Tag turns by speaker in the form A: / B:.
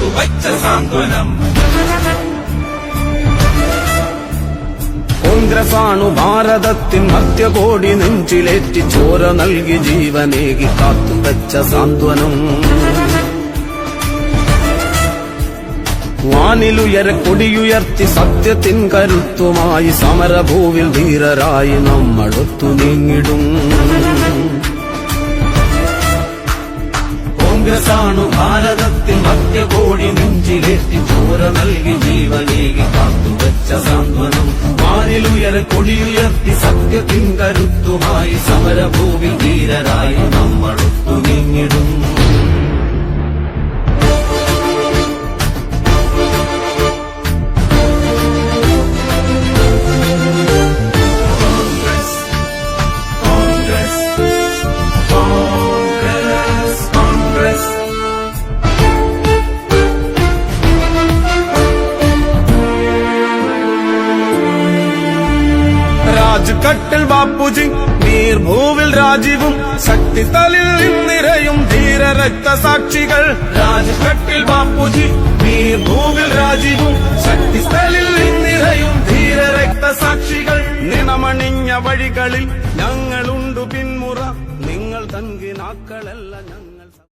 A: കാത്തുവച്ച സാന്ത്വനം.
B: കോൺഗ്രസാണു ഭാരതത്തിൻ മധ്യകോടി നെഞ്ചിലേറ്റി ചോര നൽകി ജീവനേകി കാത്തുവച്ച സാന്ത്വനം. വാനിലുയരെ കൊടിയുയർത്തി സത്യത്തിൻ കരുത്തുമായി സമരഭൂവിൽ ധീരരായി നമ്മളൊത്തു നീങ്ങിടും. കോൺഗ്രസാണു ഭാരതത്തിൻ മധ്യകോടി നെഞ്ചിലേറ്റി ചോര നൽകി ജീവനേകി കാത്തുവച്ച സാന്ത്വനം. വാനിലുയരെ കൊടിയുയർത്തി സത്യത്തിൻ കരുത്തുമായി സമരഭൂവിൽ ധീരരായി നമ്മളൊത്തു നീങ്ങിടും. രാജ്കട്ടിൽ ബാപ്പുജി, നീർഭൂവിൽ രാജീവും, ശക്തിസ്ഥലിൽ നിറയും ധീര രക്തസാക്ഷികൾ. രാജ്കട്ടിൽ ബാപ്പുജി, നീർഭൂവിൽ രാജീവും, ശക്തിസ്ഥലിൽ നിറയും ധീര രക്തസാക്ഷികൾ. നിണമണിഞ്ഞ വഴികളിൽ ഞങ്ങളുണ്ടു പിന്മുറ, നിങ്ങൾ തൻകിനാക്കളല്ല ഞങ്ങൾ.